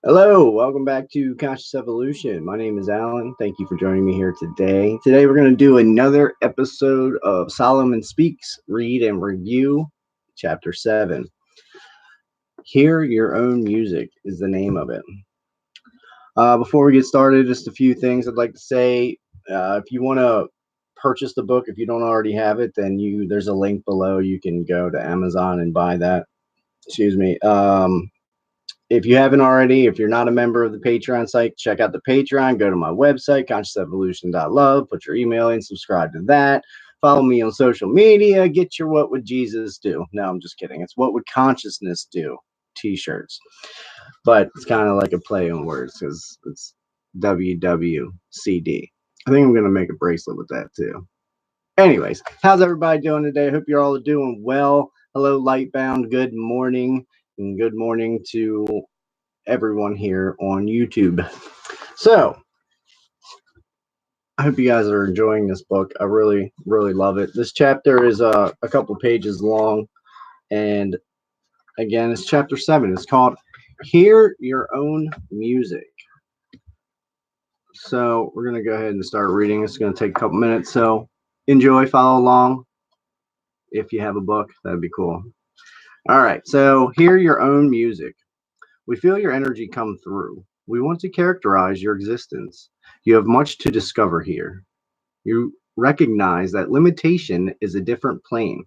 Hello, welcome back to Conscious Evolution. My name is Alan. Thank you for joining me here today. Today, we're going to do another episode of Solomon Speaks, Read and Review, Chapter 7. Hear Your Own Music is the name of it. Before we get started, just a few things I'd like to say. If you want to purchase the book, if you don't already have it, then there's a link below. You can go to Amazon and buy that. Excuse me. If you haven't already, if you're not a member of the Patreon site, check out the Patreon. Go to my website, consciouseevolution.love. Put your email in, subscribe to that. Follow me on social media. Get your What Would Jesus Do? No, I'm just kidding. It's What Would Consciousness Do t-shirts. But it's kind of like a play on words because it's WWCD. I think I'm going to make a bracelet with that too. Anyways, how's everybody doing today? I hope you're all doing well. Hello, Lightbound. Good morning. And good morning to everyone here on YouTube. So, I hope you guys are enjoying this book. I really, really love it. This chapter is a couple pages long. And again, it's chapter 7. It's called Hear Your Own Music. So, we're going to go ahead and start reading. It's going to take a couple minutes. So, enjoy, follow along. If you have a book, that'd be cool. All right, so hear your own music. We feel your energy come through. We want to characterize your existence. You have much to discover here. You recognize that limitation is a different plane.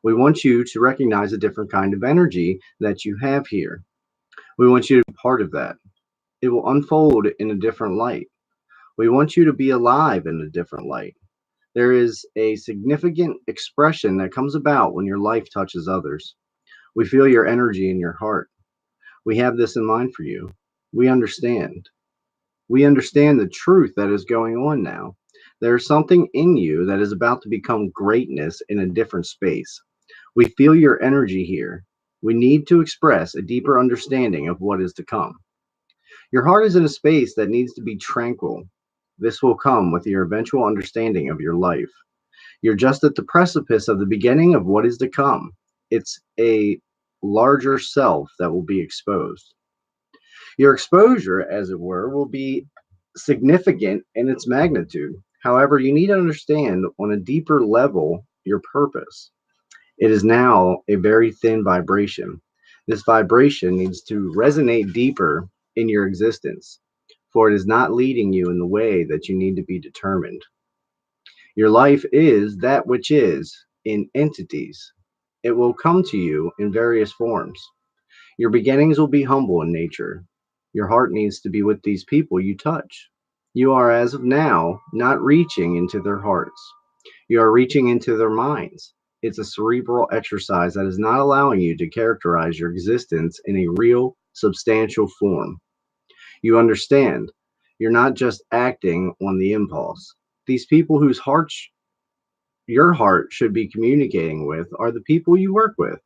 We want you to recognize a different kind of energy that you have here. We want you to be part of that. It will unfold in a different light. We want you to be alive in a different light. There is a significant expression that comes about when your life touches others. We feel your energy in your heart. We have this in mind for you. We understand. We understand the truth that is going on now. There is something in you that is about to become greatness in a different space. We feel your energy here. We need to express a deeper understanding of what is to come. Your heart is in a space that needs to be tranquil. This will come with your eventual understanding of your life. You're just at the precipice of the beginning of what is to come. It's a larger self that will be exposed. Your exposure, as it were, will be significant in its magnitude. However, you need to understand on a deeper level your purpose. It is now a very thin vibration. This vibration needs to resonate deeper in your existence, for it is not leading you in the way that you need to be determined. Your life is that which is in entities. It will come to you in various forms. Your beginnings will be humble in nature. Your heart needs to be with these people you touch. You are, as of now, not reaching into their hearts. You are reaching into their minds. It's a cerebral exercise that is not allowing you to characterize your existence in a real, substantial form. You understand. You're not just acting on the impulse. These people whose hearts your heart should be communicating with are the people you work with.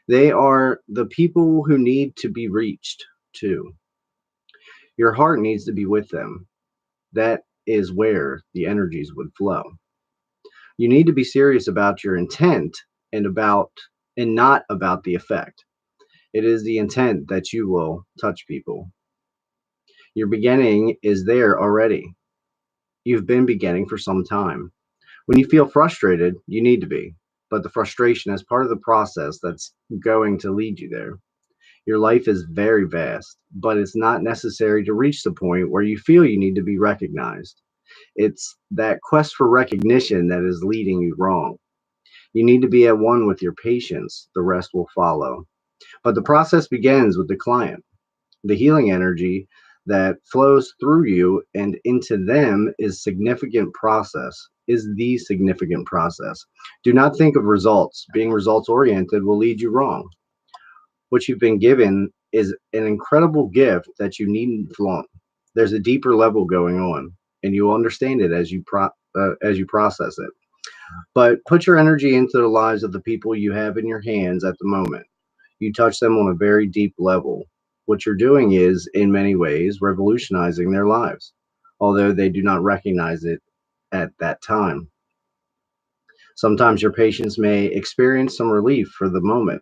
They are the people who need to be reached too. Your heart needs to be with them. That is where the energies would flow. You need to be serious about your intent and not about the effect. It is the intent that you will touch people. Your beginning is there already. You've been beginning for some time. When you feel frustrated, you need to be, but the frustration is part of the process that's going to lead you there. Your life is very vast, but it's not necessary to reach the point where you feel you need to be recognized. It's that quest for recognition that is leading you wrong. You need to be at one with your patients, the rest will follow. But the process begins with the client. The healing energy that flows through you and into them is the significant process. Do not think of results. Being results oriented will lead you wrong. What you've been given is an incredible gift that you needn't flaunt. There's a deeper level going on, and you will understand it as you process it. But put your energy into the lives of the people you have in your hands at the moment. You touch them on a very deep level. What you're doing is, in many ways, revolutionizing their lives, although they do not recognize it at that time. Sometimes your patients may experience some relief for the moment.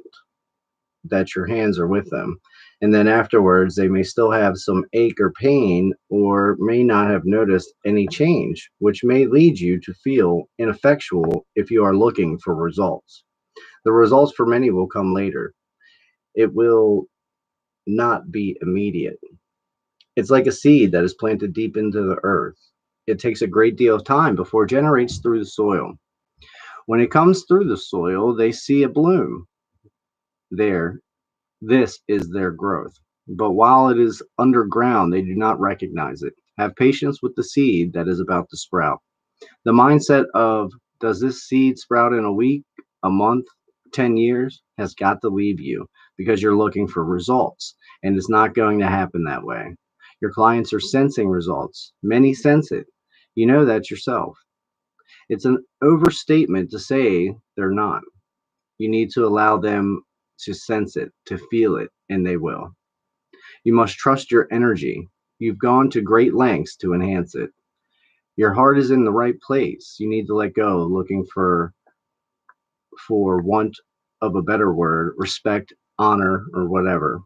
that your hands are with them. And then afterwards, they may still have some ache or pain or may not have noticed any change, which may lead you to feel ineffectual if you are looking for results. The results for many will come later. It will not be immediate. It's like a seed that is planted deep into the earth. It takes a great deal of time before it generates through the soil. When it comes through the soil, they see a bloom. There, this is their growth. But while it is underground, they do not recognize it. Have patience with the seed that is about to sprout. The mindset of, does this seed sprout in a week, a month, 10 years, has got to leave you because you're looking for results. And it's not going to happen that way. Your clients are sensing results. Many sense it. You know that yourself. It's an overstatement to say they're not. You need to allow them to sense it, to feel it, and they will. You must trust your energy. You've gone to great lengths to enhance it. Your heart is in the right place. You need to let go, looking for want of a better word, respect, honor, or whatever.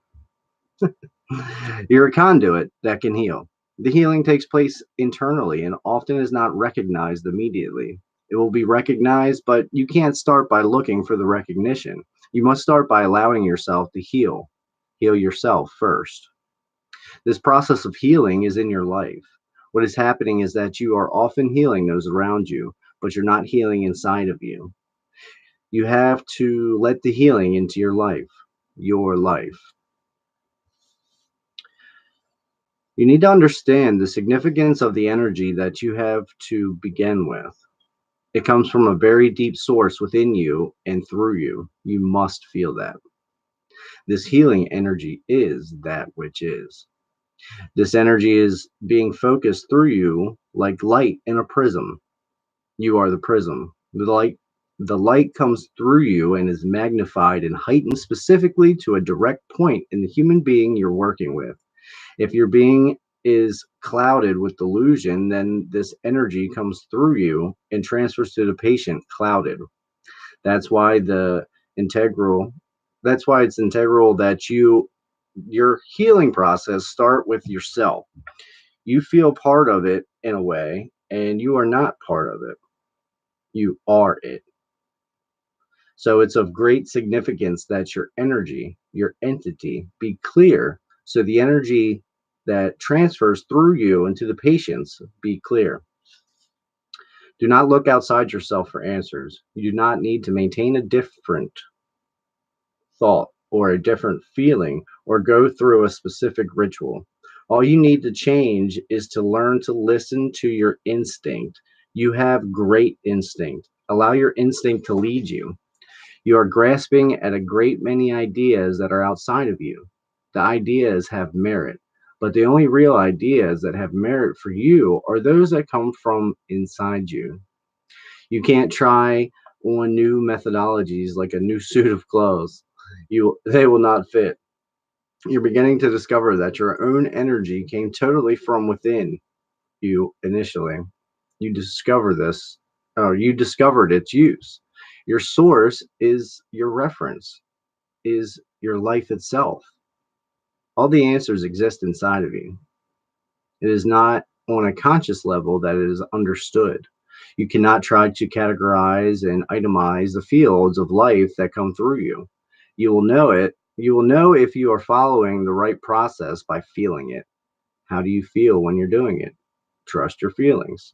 You're a conduit that can heal. The healing takes place internally and often is not recognized immediately. It will be recognized, but you can't start by looking for the recognition. You must start by allowing yourself to heal. Heal yourself first. This process of healing is in your life. What is happening is that you are often healing those around you, but you're not healing inside of you. You have to let the healing into your life. Your life. You need to understand the significance of the energy that you have to begin with. It comes from a very deep source within you and through you. You must feel that. This healing energy is that which is. This energy is being focused through you like light in a prism. You are the prism. The light comes through you and is magnified and heightened specifically to a direct point in the human being you're working with. If your being is clouded with delusion, then this energy comes through you and transfers to the patient clouded. That's why the integral that's why it's integral that your healing process start with yourself. You feel part of it in a way, and you are not part of it. You are it. So it's of great significance that your energy, your entity, be clear. So the energy that transfers through you into the patients be clear. Do not look outside yourself for answers. You do not need to maintain a different thought or a different feeling or go through a specific ritual. All you need to change is to learn to listen to your instinct. You have great instinct. Allow your instinct to lead you. You are grasping at a great many ideas that are outside of you. The ideas have merit, but the only real ideas that have merit for you are those that come from inside you. You can't try on new methodologies like a new suit of clothes. They will not fit. You're beginning to discover that your own energy came totally from within you initially. You discover this, or you discovered its use. Your source is your reference, is your life itself. All the answers exist inside of you. It is not on a conscious level that it is understood. You cannot try to categorize and itemize the fields of life that come through you. You will know it. You will know if you are following the right process by feeling it. How do you feel when you're doing it? Trust your feelings.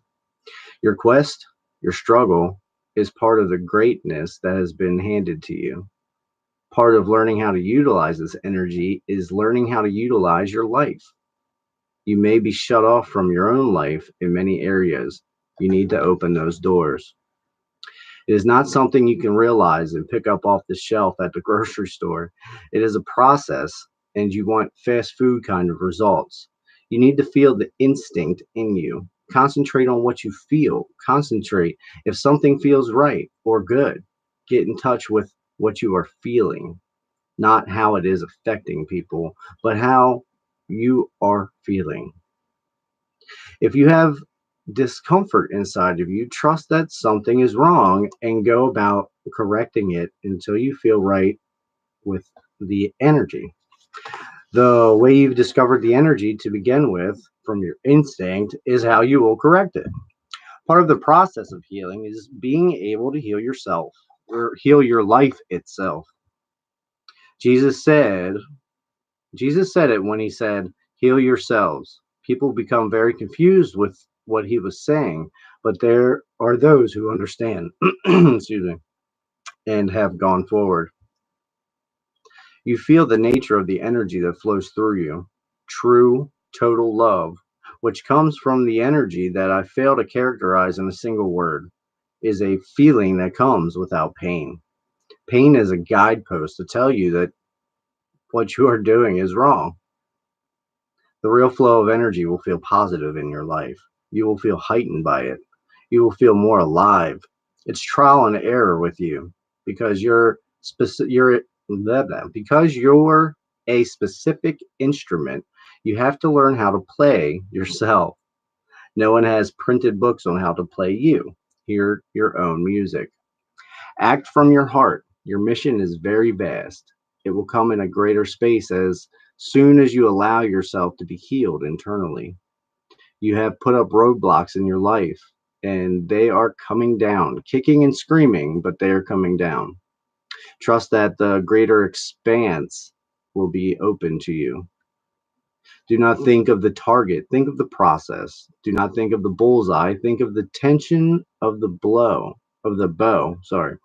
Your quest, your struggle, is part of the greatness that has been handed to you. Part of learning how to utilize this energy is learning how to utilize your life. You may be shut off from your own life in many areas. You need to open those doors. It is not something you can realize and pick up off the shelf at the grocery store. It is a process, and you want fast food kind of results. You need to feel the instinct in you. Concentrate on what you feel. Concentrate if something feels right or good. Get in touch with what you are feeling, not how it is affecting people, but how you are feeling. If you have discomfort inside of you, trust that something is wrong and go about correcting it until you feel right with the energy. The way you've discovered the energy to begin with from your instinct is how you will correct it. Part of the process of healing is being able to heal yourself or heal your life itself. Jesus said, Jesus said it when he said, heal yourselves. People become very confused with what he was saying, but there are those who understand, excuse me, and have gone forward. You feel the nature of the energy that flows through you. True, total love, which comes from the energy that I fail to characterize in a single word, is a feeling that comes without pain. Pain is a guidepost to tell you that what you are doing is wrong. The real flow of energy will feel positive in your life. You will feel heightened by it. You will feel more alive. It's trial and error with you because because you're a specific instrument. You have to learn how to play yourself. No one has printed books on how to play you. Hear your own music. Act from your heart. Your mission is very vast. It will come in a greater space as soon as you allow yourself to be healed internally. You have put up roadblocks in your life, and they are coming down, kicking and screaming, but they are coming down. Trust that the greater expanse will be open to you. Do not think of the target, think of the process. Do not think of the bullseye, think of the tension of the bow. Sorry.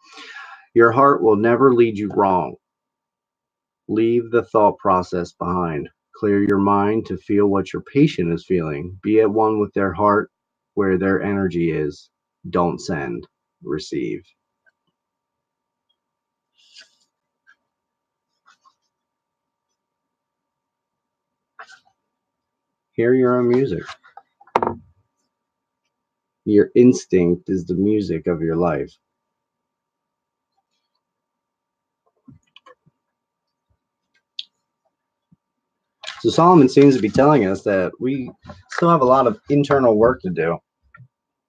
Your heart will never lead you wrong. Leave the thought process behind. Clear your mind to feel what your patient is feeling. Be at one with their heart where their energy is. Don't send, receive. Hear your own music. Your instinct is the music of your life. So Solomon seems to be telling us that we still have a lot of internal work to do,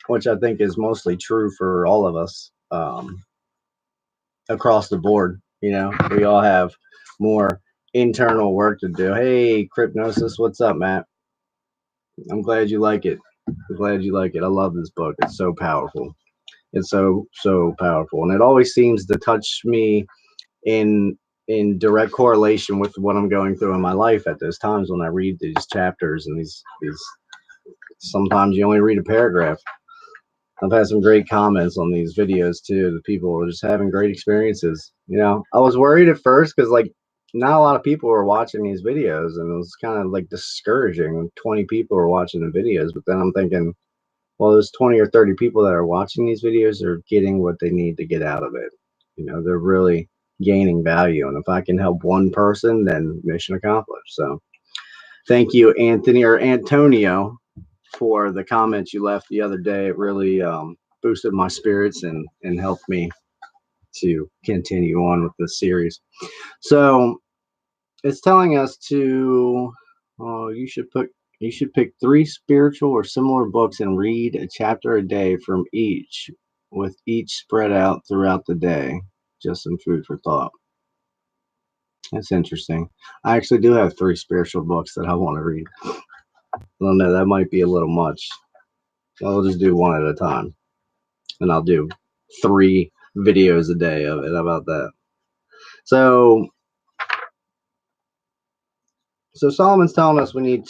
which I think is mostly true for all of us across the board. You know, we all have more internal work to do. Hey, Crypnosis, what's up, Matt? I'm glad you like it. I'm glad you like it. I love this book. It's so powerful. It's so powerful, and it always seems to touch me in direct correlation with what I'm going through in my life at those times when I read these chapters and these. Sometimes you only read a paragraph. I've had some great comments on these videos too. The people are just having great experiences. You know, I was worried at first because like not a lot of people were watching these videos, and it was kind of like discouraging when 20 people were watching the videos. But then I'm thinking, well, those 20 or 30 people that are watching these videos are getting what they need to get out of it. You know, they're really gaining value, and if I can help one person, then mission accomplished. So, thank you, Anthony or Antonio, for the comments you left the other day. It really boosted my spirits and helped me to continue on with this series. So it's telling us to you should pick 3 spiritual or similar books and read a chapter a day from each, with each spread out throughout the day. Just some food for thought. That's interesting. I actually do have 3 spiritual books that I want to read. I don't know, that might be a little much. I'll just do one at a time, and I'll do 3 videos a day of it. How about that? So Solomon's telling us we need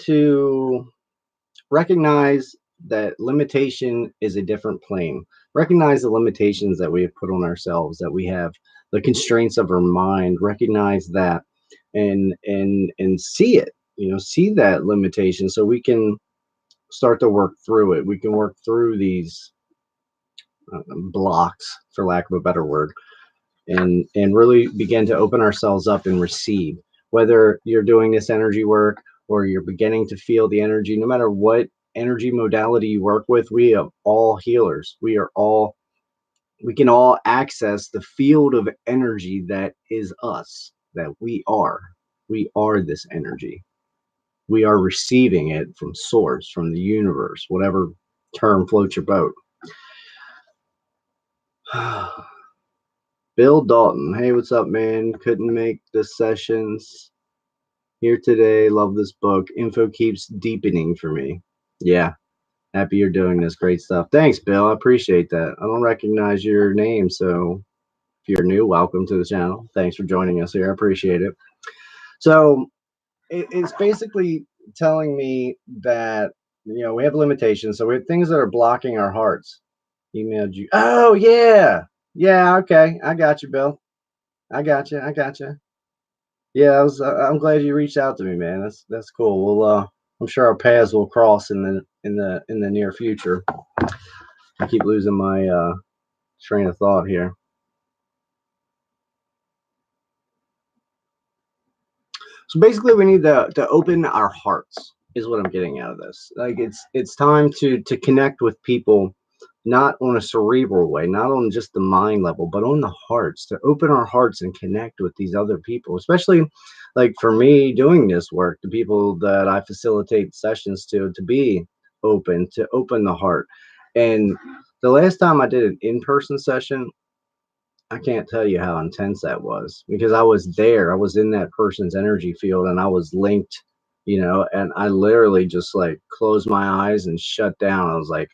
to recognize that limitation is a different plane. Recognize the limitations that we have put on ourselves, that we have the constraints of our mind. Recognize that and see it. You know, see that limitation so we can start to work through it. We can work through these blocks, for lack of a better word, and really begin to open ourselves up and receive. Whether you're doing this energy work or you're beginning to feel the energy, no matter what energy modality you work with, we are all healers. We can all access the field of energy that is us, that we are. We are this energy. We are receiving it from source, from the universe, whatever term floats your boat. Bill Dalton. Hey, what's up, man? Couldn't make the sessions here today. Love this book. Info keeps deepening for me. Yeah, happy you're doing this. Great stuff. Thanks, Bill. I appreciate that. I don't recognize your name, so if you're new, welcome to the channel. Thanks for joining us here. I appreciate it. So it's basically telling me that we have limitations. So we have things that are blocking our hearts. Emailed you. Oh yeah, yeah. Okay, I got you, Bill. I got you. I got you. Yeah, I'm glad you reached out to me, man. That's cool. Well, I'm sure our paths will cross in the near future. I keep losing my train of thought here. So basically, we need to open our hearts. Is what I'm getting out of this. Like it's time to connect with people, not on a cerebral way, not on just the mind level, but on the hearts. To open our hearts and connect with these other people, especially like for me doing this work, the people that I facilitate sessions to be open, to open the heart. And the last time I did an in-person session, I can't tell you how intense that was because I was there. I was in that person's energy field and I was linked, and I literally just like closed my eyes and shut down. I was like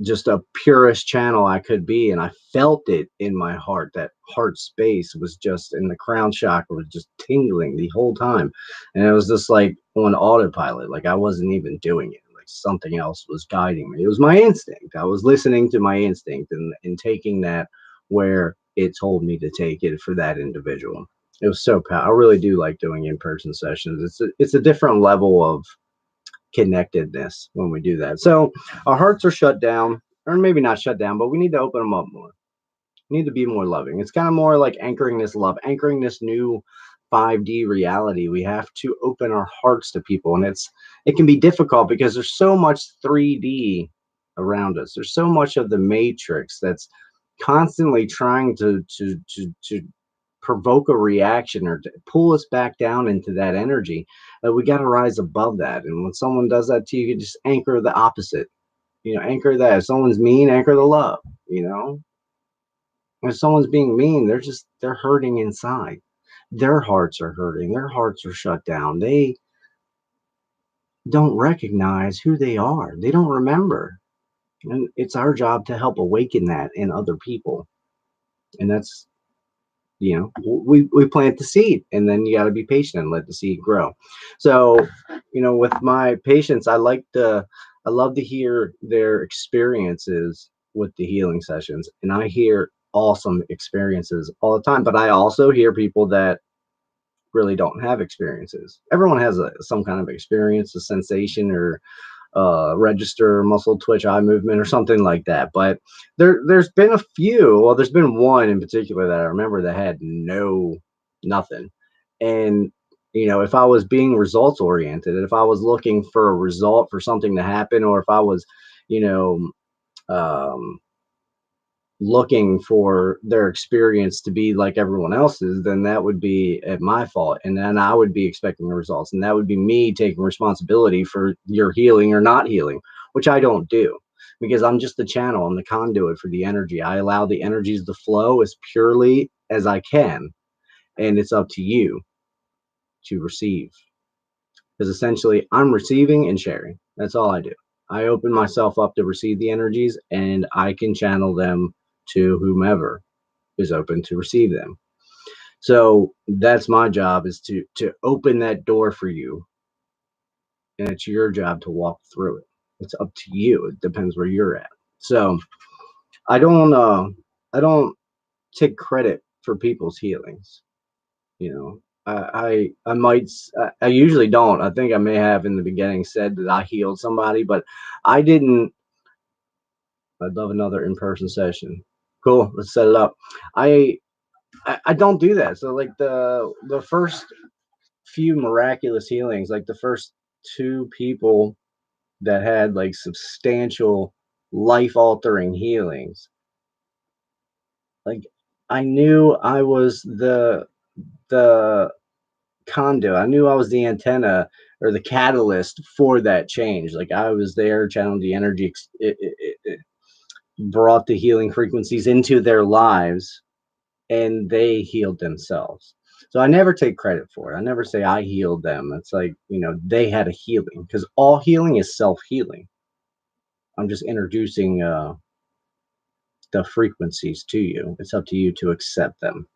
just a purest channel I could be. And I felt it in my heart. That heart space was just in the crown chakra was just tingling the whole time. And it was just like on autopilot. Like I wasn't even doing it. Like something else was guiding me. It was my instinct. I was listening to my instinct and taking that where it told me to take it for that individual. It was so powerful. I really do like doing in-person sessions. It's a different level of connectedness when we do that. So our hearts are shut down, or maybe not shut down, but we need to open them up more. We need to be more loving. It's kind of more like anchoring this love, anchoring this new 5D reality. We have to open our hearts to people, and it can be difficult because there's so much 3D around us. There's so much of the matrix that's constantly trying to provoke a reaction or to pull us back down into that energy. We got to rise above that. And when someone does that to you, you just anchor the opposite. Anchor that. If someone's mean, anchor the love. If someone's being mean, they're hurting inside. Their hearts are hurting. Their hearts are shut down. They don't recognize who they are. They don't remember. And it's our job to help awaken that in other people. And that's we plant the seed, and then you got to be patient and let the seed grow. So with my patients, I love to hear their experiences with the healing sessions, and I hear awesome experiences all the time, but I also hear people that really don't have experiences. Everyone has some kind of experience, a sensation, or register muscle twitch eye movement or something like that. But there's been a few. Well, there's been one in particular that I remember that had nothing. And if I was being results oriented, if I was looking for a result for something to happen, or if I was you know um looking for their experience to be like everyone else's, then that would be at my fault. And then I would be expecting the results. And that would be me taking responsibility for your healing or not healing, which I don't do because I'm just the channel. I'm the conduit for the energy. I allow the energies to flow as purely as I can. And it's up to you to receive. Because essentially, I'm receiving and sharing. That's all I do. I open myself up to receive the energies and I can channel them to whomever is open to receive them. So that's my job, is to open that door for you, and it's your job to walk through it. It's up to you. It depends where you're at. So I don't take credit for people's healings. I might, I usually don't. I think I may have in the beginning said that I healed somebody, but I didn't. I'd love another in-person session. Cool, let's set it up. I don't do that. So like the first few miraculous healings, like the first two people that had like substantial life altering healings, like I knew I was the conduit. I knew I was the antenna or the catalyst for that change. Like I was there, channeling the energy. It brought the healing frequencies into their lives, and they healed themselves. So I never take credit for it. I never say I healed them. It's like, they had a healing, because all healing is self-healing. I'm just introducing the frequencies to you. It's up to you to accept them,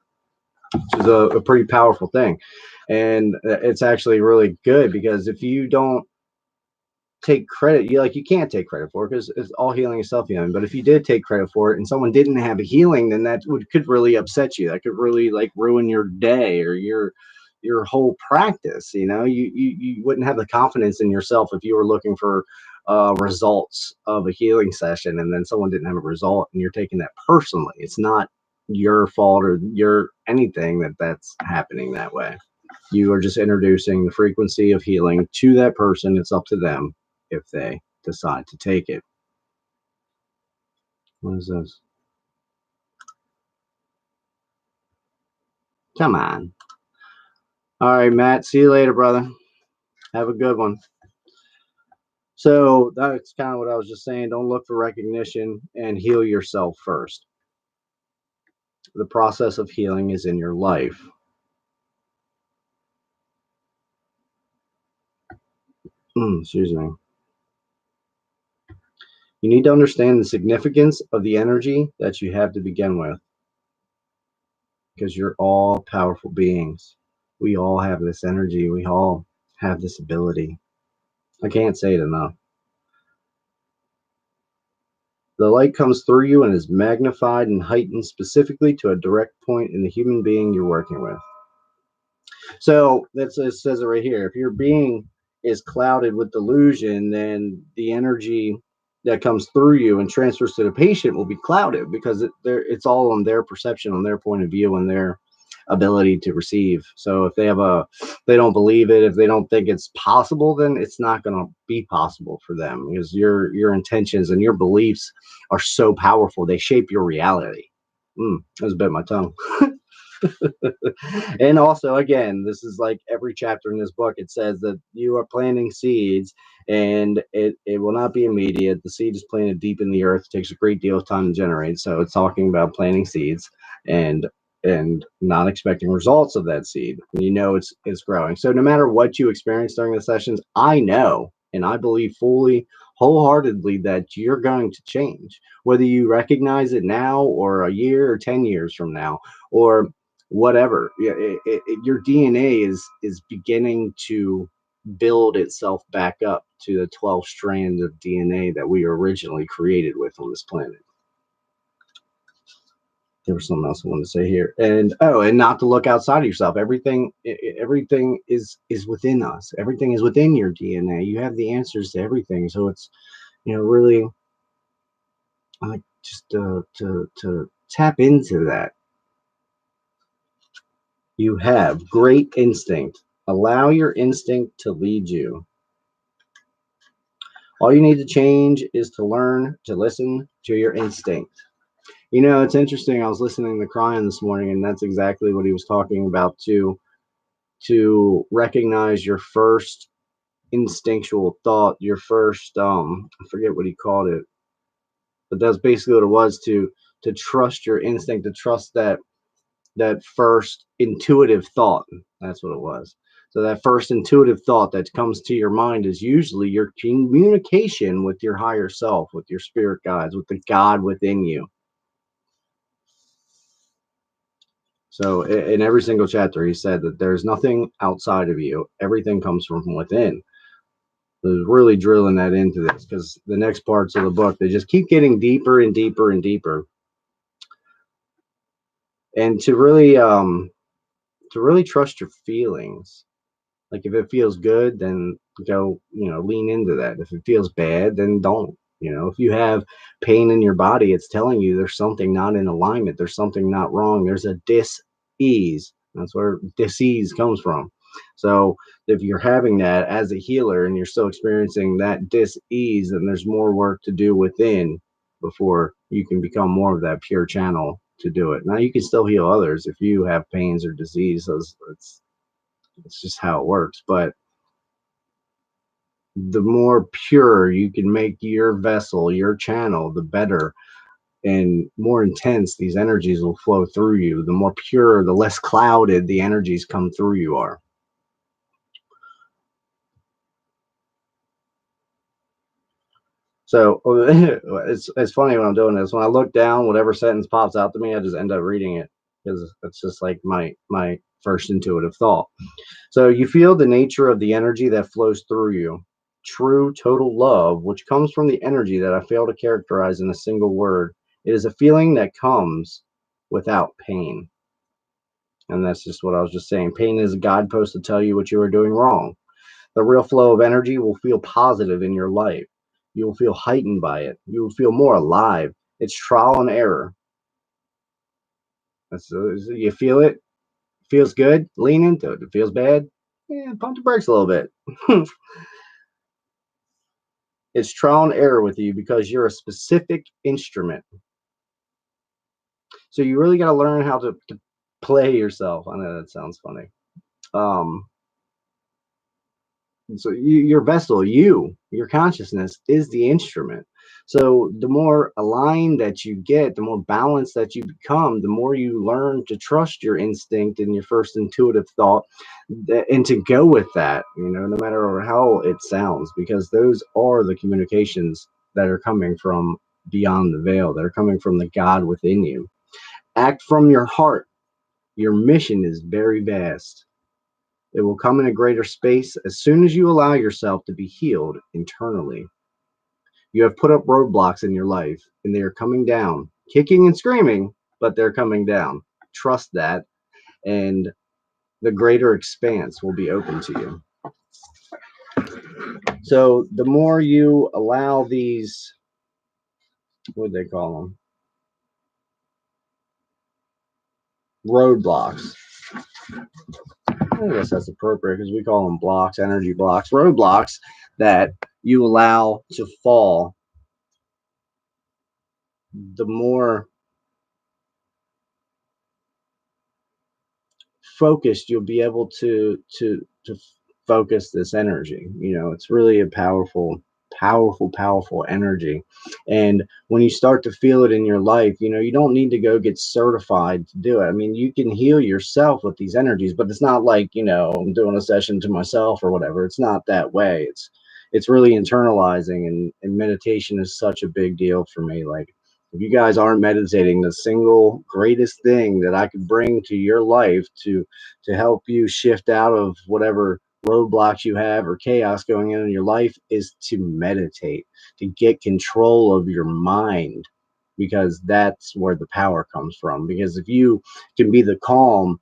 which is a pretty powerful thing. And it's actually really good, because if you don't take credit, you can't take credit for it, because it's all healing is self-healing. But if you did take credit for it and someone didn't have a healing, then that could really upset you. That could really like ruin your day or your whole practice. You wouldn't have the confidence in yourself if you were looking for results of a healing session, and then someone didn't have a result, and you're taking that personally. It's not your fault or your anything that's happening that way. You are just introducing the frequency of healing to that person. It's up to them if they decide to take it. What is this? Come on. All right, Matt. See you later, brother. Have a good one. So that's kind of what I was just saying. Don't look for recognition, and heal yourself first. The process of healing is in your life. Excuse me. You need to understand the significance of the energy that you have to begin with, because you're all powerful beings. We all have this energy. We all have this ability. I can't say it enough. The light comes through you and is magnified and heightened specifically to a direct point in the human being you're working with. So it says it right here. If your being is clouded with delusion, then the energy that comes through you and transfers to the patient will be clouded, because it's all on their perception, on their point of view, and their ability to receive. So if they don't believe it, if they don't think it's possible, then it's not going to be possible for them, because your intentions and your beliefs are so powerful. They shape your reality. That was a bit of my tongue. And also, again, this is like every chapter in this book. It says that you are planting seeds, and it will not be immediate. The seed is planted deep in the earth. It takes a great deal of time to generate. So it's talking about planting seeds and not expecting results of that seed. It's growing. So no matter what you experience during the sessions, I know, and I believe fully, wholeheartedly, that you're going to change, whether you recognize it now or a year or 10 years from now or whatever. Your DNA is beginning to build itself back up to the 12 strands of DNA that we were originally created with on this planet. There was something else I wanted to say here, and not to look outside of yourself. Everything is within us. Everything is within your DNA. You have the answers to everything. So it's really like just to tap into that. You have great instinct. Allow your instinct to lead you. All you need to change is to learn to listen to your instinct. It's interesting. I was listening to Crying this morning, and that's exactly what he was talking about too. To recognize your first instinctual thought, your first I forget what he called it, but that's basically what it was, to trust your instinct, to trust that first intuitive thought. That's what it was. So that first intuitive thought that comes to your mind is usually your communication with your higher self, with your spirit guides, with the God within you. So in every single chapter, he said that there's nothing outside of you. Everything comes from within. So really drilling that into this, because the next parts of the book, they just keep getting deeper and deeper and deeper. And to really trust your feelings. Like if it feels good, then go, lean into that. If it feels bad, then don't. If you have pain in your body, it's telling you there's something not in alignment. There's something not wrong. There's a dis-ease. That's where dis-ease comes from. So if you're having that as a healer and you're still experiencing that dis-ease, then there's more work to do within before you can become more of that pure channel to do it. Now you can still heal others if you have pains or disease. It's just how it works. But the more pure you can make your vessel, your channel, the better. and more intense these energies will flow through you. The more pure, the less clouded the energies come through you are. So it's funny when I'm doing this. When I look down, whatever sentence pops out to me, I just end up reading it because it's just like my first intuitive thought. So you feel the nature of the energy that flows through you. True total love, which comes from the energy that I fail to characterize in a single word. It is a feeling that comes without pain. And that's just what I was just saying. Pain is a guidepost to tell you what you are doing wrong. The real flow of energy will feel positive in your life. You will feel heightened by it. You will feel more alive. It's trial and error. You feel it, feels good, lean into it. It feels bad, yeah, pump the brakes a little bit. It's trial and error with you because you're a specific instrument. So you really got to learn how to play yourself. I know that sounds funny. Um, so your vessel, your consciousness is the instrument. So the more aligned that you get, the more balanced that you become, the more you learn to trust your instinct and your first intuitive thought, and to go with that, no matter how it sounds, because those are the communications that are coming from beyond the veil, that are coming from the God within you. Act from your heart. Your mission is very vast. It will come in a greater space as soon as you allow yourself to be healed internally. You have put up roadblocks in your life, and they are coming down, kicking and screaming, but they're coming down. Trust that, and the greater expanse will be open to you. So the more you allow these, what do they call them? Roadblocks. I guess that's appropriate because we call them blocks, energy blocks, roadblocks that you allow to fall, the more focused you'll be able to focus this energy. It's really a powerful energy. And when you start to feel it in your life, you don't need to go get certified to do it. I mean, you can heal yourself with these energies, but it's not like, I'm doing a session to myself or whatever. It's not that way. It's really internalizing, and meditation is such a big deal for me. Like, if you guys aren't meditating, the single greatest thing that I could bring to your life to help you shift out of whatever roadblocks you have or chaos going on in your life is to meditate, to get control of your mind, because that's where the power comes from. Because if you can be the calm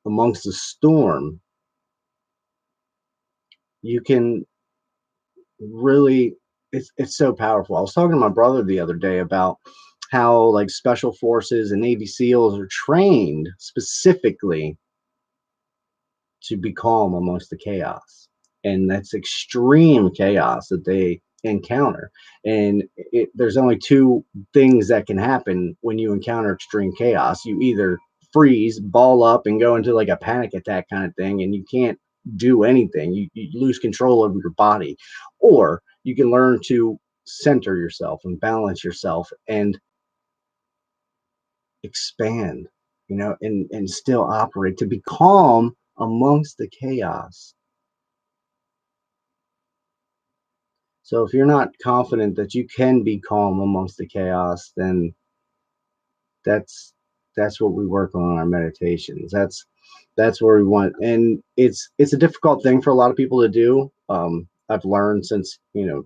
amongst the storm, you can really, it's so powerful. I was talking to my brother the other day about how like special forces and Navy SEALs are trained specifically to be calm amongst the chaos. And that's extreme chaos that they encounter. And there's only two things that can happen when you encounter extreme chaos. You either freeze, ball up, and go into like a panic attack kind of thing, and you can't do anything. You lose control over your body. Or you can learn to center yourself and balance yourself and expand, and still operate, to be calm amongst the chaos. So if you're not confident that you can be calm amongst the chaos, then that's that's what we work on in our meditations. That's where we want, and it's a difficult thing for a lot of people to do. I've learned since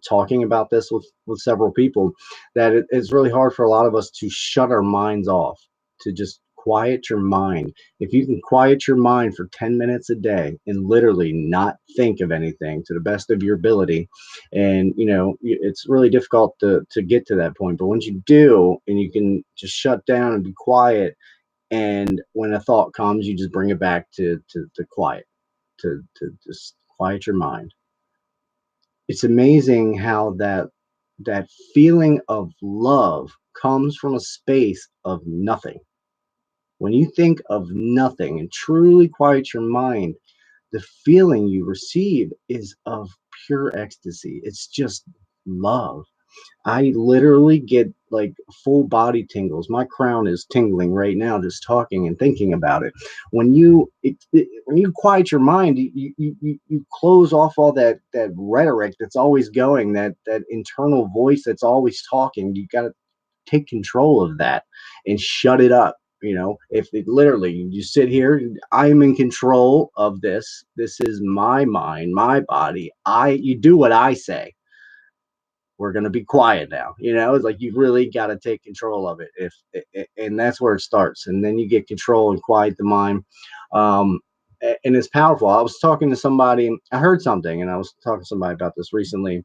talking about this with several people that it's really hard for a lot of us to shut our minds off, to just quiet your mind. If you can quiet your mind for 10 minutes a day and literally not think of anything to the best of your ability, and it's really difficult to get to that point, but once you do and you can just shut down and be quiet, and when a thought comes, you just bring it back to quiet, to just quiet your mind. It's amazing how that feeling of love comes from a space of nothing. When you think of nothing and truly quiet your mind, the feeling you receive is of pure ecstasy. It's just love. I literally get like full body tingles. My crown is tingling right now just talking and thinking about it. When you quiet your mind, you close off all that rhetoric that's always going, that internal voice that's always talking. You got to take control of that and shut it up. If it literally you sit here, I'm in control of this. This is my mind, my body. You do what I say. We're going to be quiet now. It's like you really got to take control of it. And that's where it starts. And then you get control and quiet the mind. Um, and it's powerful. I was talking to somebody, I heard something, and I was talking to somebody about this recently.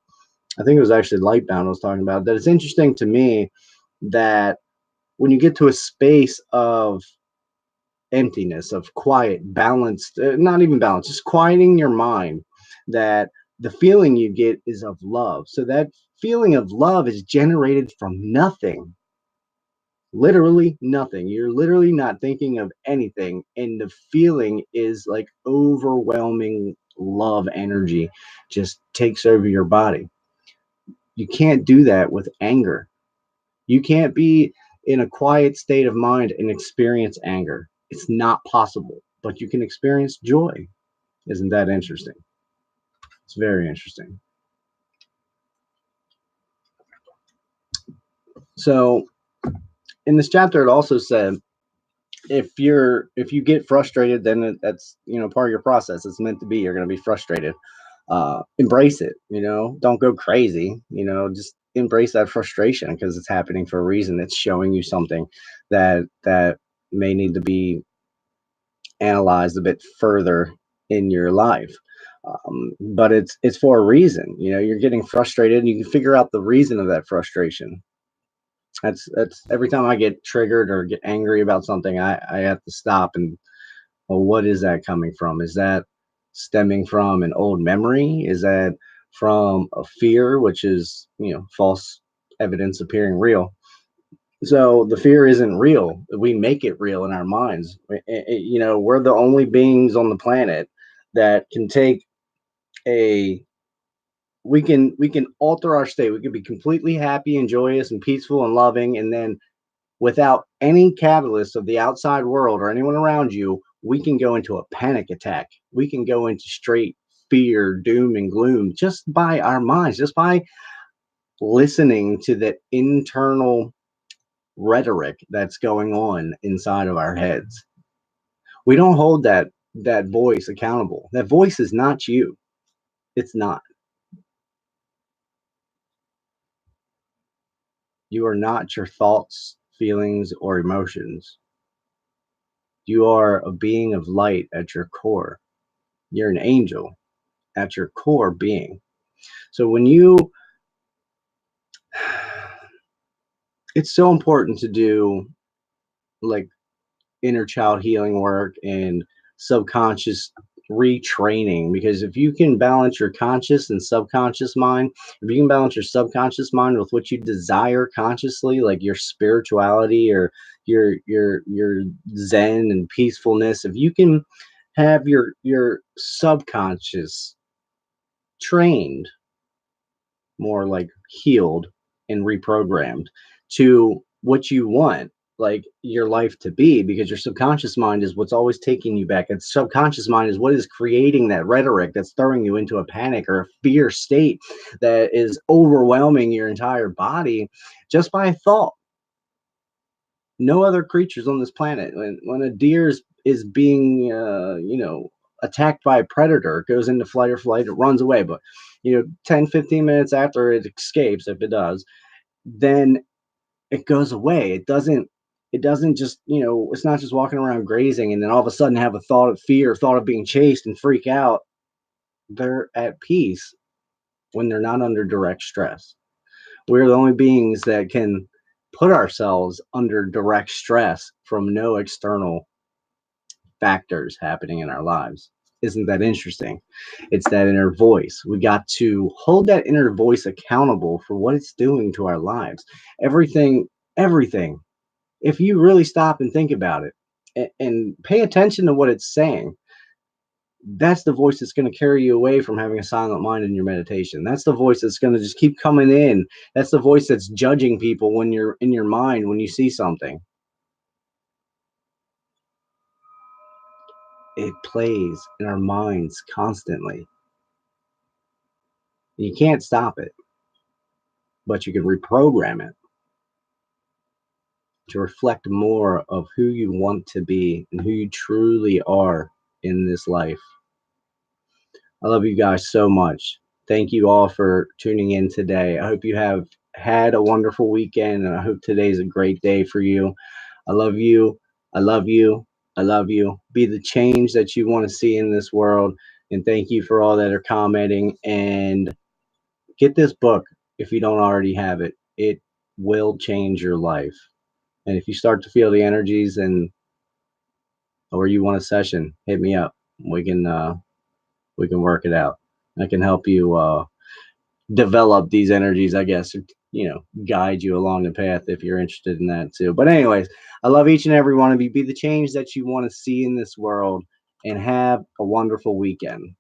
I think it was actually Lightbound I was talking about, that it's interesting to me that when you get to a space of emptiness, of quiet, balanced, not even balance, just quieting your mind, that the feeling you get is of love. So that feeling of love is generated from nothing, literally nothing. You're literally not thinking of anything. And the feeling is like overwhelming love energy just takes over your body. You can't do that with anger. You can't be in a quiet state of mind and experience anger. It's not possible, but you can experience joy. Isn't that interesting? It's very interesting. So in this chapter, it also said, if you get frustrated, then that's part of your process. It's meant to be. You're going to be frustrated. Embrace it. Don't go crazy. Just embrace that frustration, because it's happening for a reason. It's showing you something that may need to be analyzed a bit further in your life. But it's for a reason. You're getting frustrated, and you can figure out the reason of that frustration. That's every time I get triggered or get angry about something, I have to stop and, well, what is that coming from? Is that stemming from an old memory? Is that from a fear, which is, false evidence appearing real? So the fear isn't real. We make it real in our minds. We're the only beings on the planet that can take a we can alter our state. We can be completely happy and joyous and peaceful and loving, and then without any catalyst of the outside world or anyone around you, we can go into a panic attack. We can go into straight fear, doom, and gloom just by our minds, just by listening to that internal rhetoric that's going on inside of our heads. We don't hold that voice accountable. That voice is not you. It's not. You are not your thoughts, feelings, or emotions. You are a being of light at your core. You're an angel at your core being. So it's so important to do like inner child healing work and subconscious retraining, because if you can balance your conscious and subconscious mind, if you can balance your subconscious mind with what you desire consciously, like your spirituality or your zen and peacefulness, if you can have your subconscious trained, more like healed and reprogrammed to what you want, like your life to be, because your subconscious mind is what's always taking you back. And subconscious mind is what is creating that rhetoric that's throwing you into a panic or a fear state that is overwhelming your entire body just by a thought. No other creatures on this planet, when a deer is being attacked by a predator, it goes into flight or flight, it runs away, but 10-15 minutes after it escapes, if it does, then it goes away. It doesn't just, it's not just walking around grazing and then all of a sudden have a thought of fear, thought of being chased and freak out. They're at peace when they're not under direct stress. We're the only beings that can put ourselves under direct stress from no external factors happening in our lives. Isn't that interesting? It's that inner voice. We got to hold that inner voice accountable for what it's doing to our lives. Everything. If you really stop and think about it and pay attention to what it's saying, That's the voice that's going to carry you away from having a silent mind in your meditation. That's the voice that's going to just keep coming in. That's the voice that's judging people when you're in your mind when you see something. It plays in our minds constantly. You can't stop it, but you can reprogram it to reflect more of who you want to be and who you truly are in this life. I love you guys so much. Thank you all for tuning in today. I hope you have had a wonderful weekend, and I hope today's a great day for you. I love you. I love you. I love you. Be the change that you want to see in this world. And thank you for all that are commenting. And get this book if you don't already have it. It will change your life. And if you start to feel the energies and or you want a session, hit me up. We can work it out. I can help you develop these energies, I guess, guide you along the path if you're interested in that too. But anyways, I love each and every one of you. Be the change that you want to see in this world, and have a wonderful weekend.